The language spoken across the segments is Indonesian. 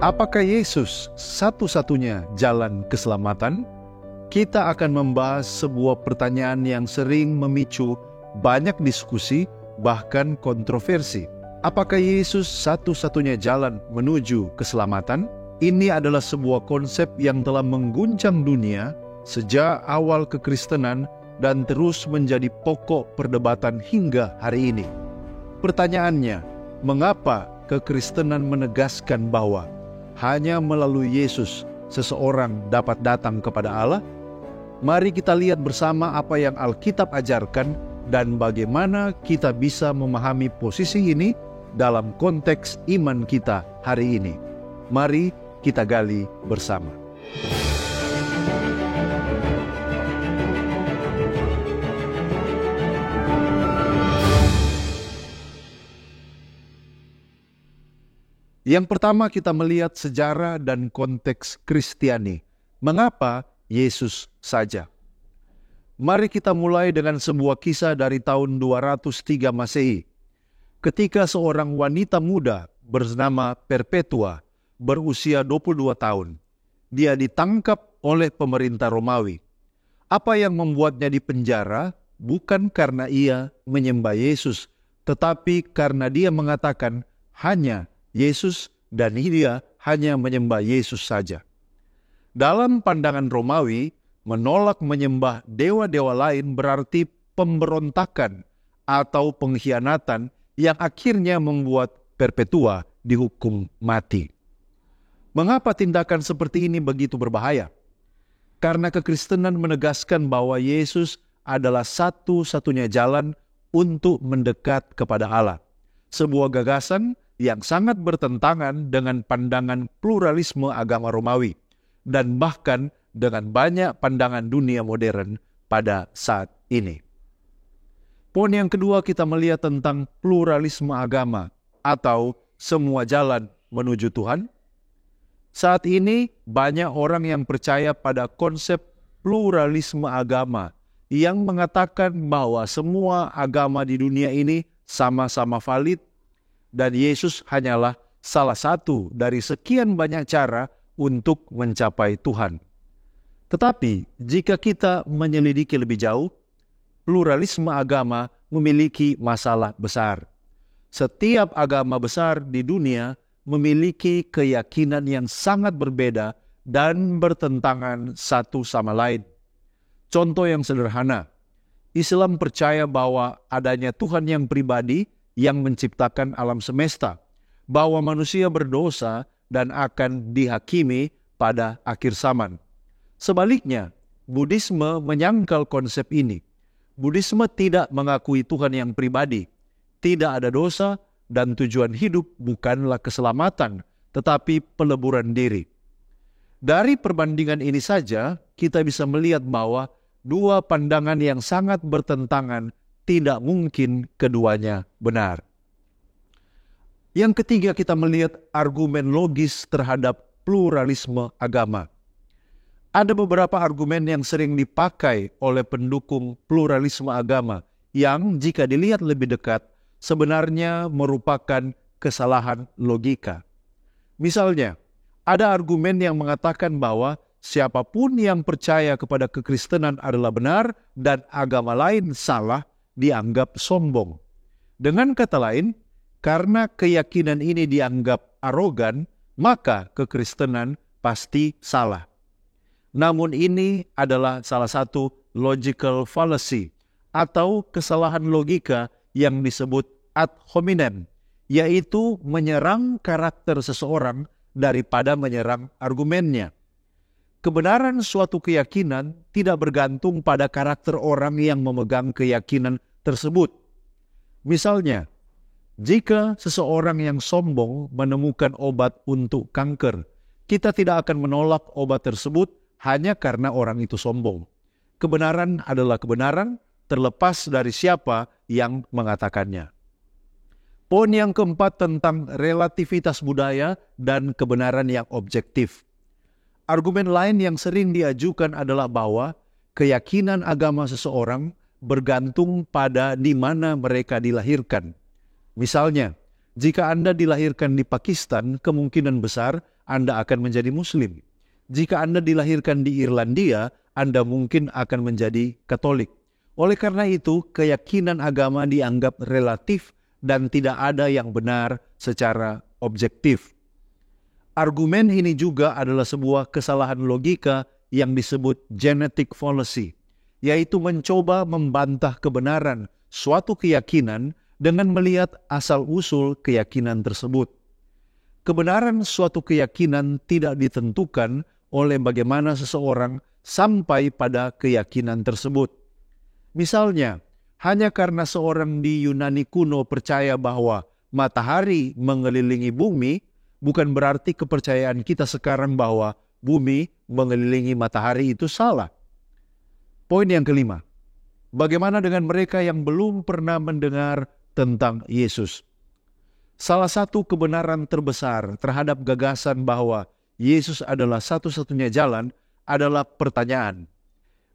Apakah Yesus satu-satunya jalan keselamatan? Kita akan membahas sebuah pertanyaan yang sering memicu banyak diskusi, bahkan kontroversi. Apakah Yesus satu-satunya jalan menuju keselamatan? Ini adalah sebuah konsep yang telah mengguncang dunia sejak awal kekristenan dan terus menjadi pokok perdebatan hingga hari ini. Pertanyaannya, mengapa kekristenan menegaskan bahwa hanya melalui Yesus seseorang dapat datang kepada Allah? Mari kita lihat bersama apa yang Alkitab ajarkan dan bagaimana kita bisa memahami posisi ini dalam konteks iman kita hari ini. Mari kita gali bersama. Yang pertama kita melihat sejarah dan konteks Kristiani. Mengapa Yesus saja? Mari kita mulai dengan sebuah kisah dari tahun 203 Masehi. Ketika seorang wanita muda bernama Perpetua berusia 22 tahun, dia ditangkap oleh pemerintah Romawi. Apa yang membuatnya dipenjara bukan karena ia menyembah Yesus, tetapi karena dia mengatakan hanya Yesus dan dia hanya menyembah Yesus saja. Dalam pandangan Romawi, menolak menyembah dewa-dewa lain berarti pemberontakan atau pengkhianatan yang akhirnya membuat Perpetua dihukum mati. Mengapa tindakan seperti ini begitu berbahaya? Karena kekristenan menegaskan bahwa Yesus adalah satu-satunya jalan untuk mendekat kepada Allah. Sebuah gagasan yang sangat bertentangan dengan pandangan pluralisme agama Romawi dan bahkan dengan banyak pandangan dunia modern pada saat ini. Poin yang kedua, kita melihat tentang pluralisme agama atau semua jalan menuju Tuhan. Saat ini banyak orang yang percaya pada konsep pluralisme agama yang mengatakan bahwa semua agama di dunia ini sama-sama valid dan Yesus hanyalah salah satu dari sekian banyak cara untuk mencapai Tuhan. Tetapi jika kita menyelidiki lebih jauh, pluralisme agama memiliki masalah besar. Setiap agama besar di dunia memiliki keyakinan yang sangat berbeda dan bertentangan satu sama lain. Contoh yang sederhana, Islam percaya bahwa adanya Tuhan yang pribadi yang menciptakan alam semesta, bahwa manusia berdosa dan akan dihakimi pada akhir zaman. Sebaliknya, Buddhisme menyangkal konsep ini. Buddhisme tidak mengakui Tuhan yang pribadi, tidak ada dosa, dan tujuan hidup bukanlah keselamatan, tetapi peleburan diri. Dari perbandingan ini saja, kita bisa melihat bahwa dua pandangan yang sangat bertentangan tidak mungkin keduanya benar. Yang ketiga, kita melihat argumen logis terhadap pluralisme agama. Ada beberapa argumen yang sering dipakai oleh pendukung pluralisme agama yang jika dilihat lebih dekat, sebenarnya merupakan kesalahan logika. Misalnya, ada argumen yang mengatakan bahwa siapapun yang percaya kepada kekristenan adalah benar dan agama lain salah dianggap sombong. Dengan kata lain, karena keyakinan ini dianggap arogan, maka kekristenan pasti salah. Namun ini adalah salah satu logical fallacy atau kesalahan logika yang disebut ad hominem, yaitu menyerang karakter seseorang daripada menyerang argumennya. Kebenaran suatu keyakinan tidak bergantung pada karakter orang yang memegang keyakinan tersebut. Misalnya, jika seseorang yang sombong menemukan obat untuk kanker, kita tidak akan menolak obat tersebut hanya karena orang itu sombong. Kebenaran adalah kebenaran, terlepas dari siapa yang mengatakannya. Poin yang keempat tentang relativitas budaya dan kebenaran yang objektif. Argumen lain yang sering diajukan adalah bahwa keyakinan agama seseorang bergantung pada di mana mereka dilahirkan. Misalnya, jika Anda dilahirkan di Pakistan, kemungkinan besar Anda akan menjadi Muslim. Jika Anda dilahirkan di Irlandia, Anda mungkin akan menjadi Katolik. Oleh karena itu, keyakinan agama dianggap relatif dan tidak ada yang benar secara objektif. Argumen ini juga adalah sebuah kesalahan logika yang disebut genetic fallacy, yaitu mencoba membantah kebenaran suatu keyakinan dengan melihat asal-usul keyakinan tersebut. Kebenaran suatu keyakinan tidak ditentukan oleh bagaimana seseorang sampai pada keyakinan tersebut. Misalnya, hanya karena seorang di Yunani kuno percaya bahwa matahari mengelilingi bumi, bukan berarti kepercayaan kita sekarang bahwa bumi mengelilingi matahari itu salah. Poin yang kelima, bagaimana dengan mereka yang belum pernah mendengar tentang Yesus? Salah satu kebenaran terbesar terhadap gagasan bahwa Yesus adalah satu-satunya jalan adalah pertanyaan.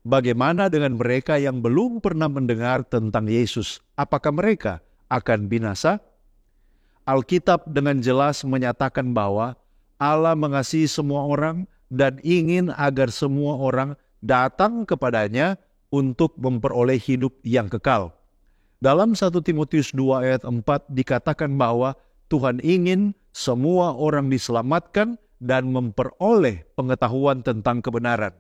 Bagaimana dengan mereka yang belum pernah mendengar tentang Yesus? Apakah mereka akan binasa? Alkitab dengan jelas menyatakan bahwa Allah mengasihi semua orang dan ingin agar semua orang datang kepadanya untuk memperoleh hidup yang kekal. Dalam 1 Timotius 2 ayat 4 dikatakan bahwa Tuhan ingin semua orang diselamatkan dan memperoleh pengetahuan tentang kebenaran.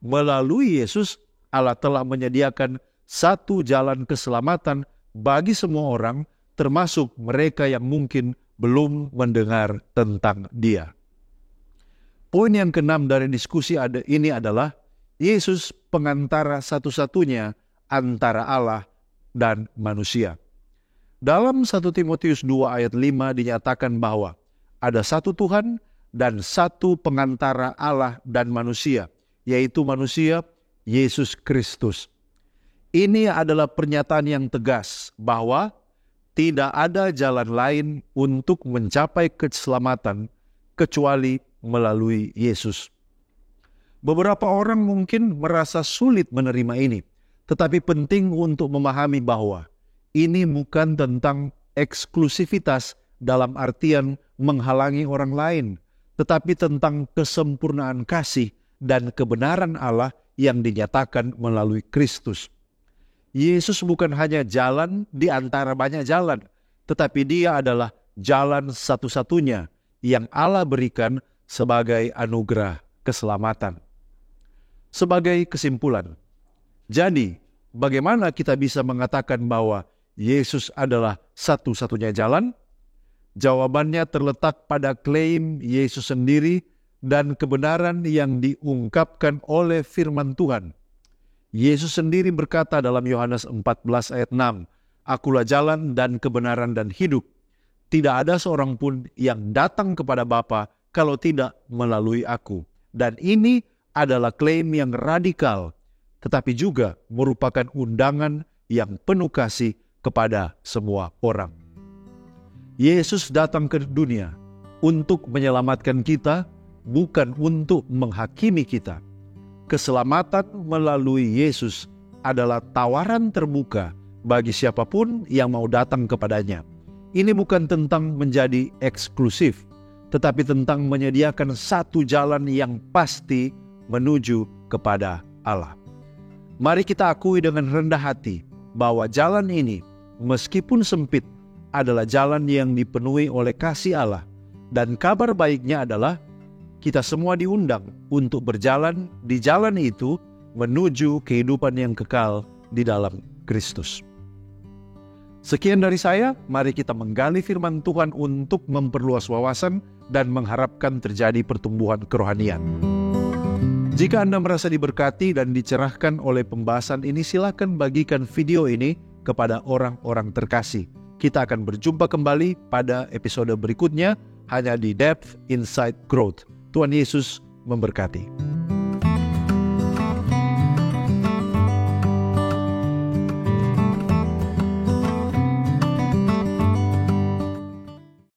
Melalui Yesus, Allah telah menyediakan satu jalan keselamatan bagi semua orang, termasuk mereka yang mungkin belum mendengar tentang Dia. Poin yang keenam dari diskusi ini adalah Yesus pengantara satu-satunya antara Allah dan manusia. Dalam 1 Timotius 2 ayat 5 dinyatakan bahwa ada satu Tuhan dan satu pengantara Allah dan manusia, yaitu manusia Yesus Kristus. Ini adalah pernyataan yang tegas bahwa tidak ada jalan lain untuk mencapai keselamatan kecuali melalui Yesus. Beberapa orang mungkin merasa sulit menerima ini, tetapi penting untuk memahami bahwa ini bukan tentang eksklusivitas dalam artian menghalangi orang lain, tetapi tentang kesempurnaan kasih dan kebenaran Allah yang dinyatakan melalui Kristus. Yesus bukan hanya jalan di antara banyak jalan, tetapi Dia adalah jalan satu-satunya yang Allah berikan sebagai anugerah keselamatan. Sebagai kesimpulan, jadi bagaimana kita bisa mengatakan bahwa Yesus adalah satu-satunya jalan? Jawabannya terletak pada klaim Yesus sendiri dan kebenaran yang diungkapkan oleh firman Tuhan. Yesus sendiri berkata dalam Yohanes 14 ayat 6, "Akulah jalan dan kebenaran dan hidup. Tidak ada seorang pun yang datang kepada Bapa kalau tidak melalui aku." Dan ini adalah klaim yang radikal, tetapi juga merupakan undangan yang penuh kasih kepada semua orang. Yesus datang ke dunia untuk menyelamatkan kita, bukan untuk menghakimi kita. Keselamatan melalui Yesus adalah tawaran terbuka bagi siapapun yang mau datang kepadanya. Ini bukan tentang menjadi eksklusif, tetapi tentang menyediakan satu jalan yang pasti menuju kepada Allah. Mari kita akui dengan rendah hati bahwa jalan ini, meskipun sempit, adalah jalan yang dipenuhi oleh kasih Allah. Dan kabar baiknya adalah kita semua diundang untuk berjalan di jalan itu menuju kehidupan yang kekal di dalam Kristus. Sekian dari saya, mari kita menggali firman Tuhan untuk memperluas wawasan dan mengharapkan terjadi pertumbuhan kerohanian. Jika Anda merasa diberkati dan dicerahkan oleh pembahasan ini, silakan bagikan video ini kepada orang-orang terkasih. Kita akan berjumpa kembali pada episode berikutnya hanya di Depth Insight Growth. Tuhan Yesus memberkati.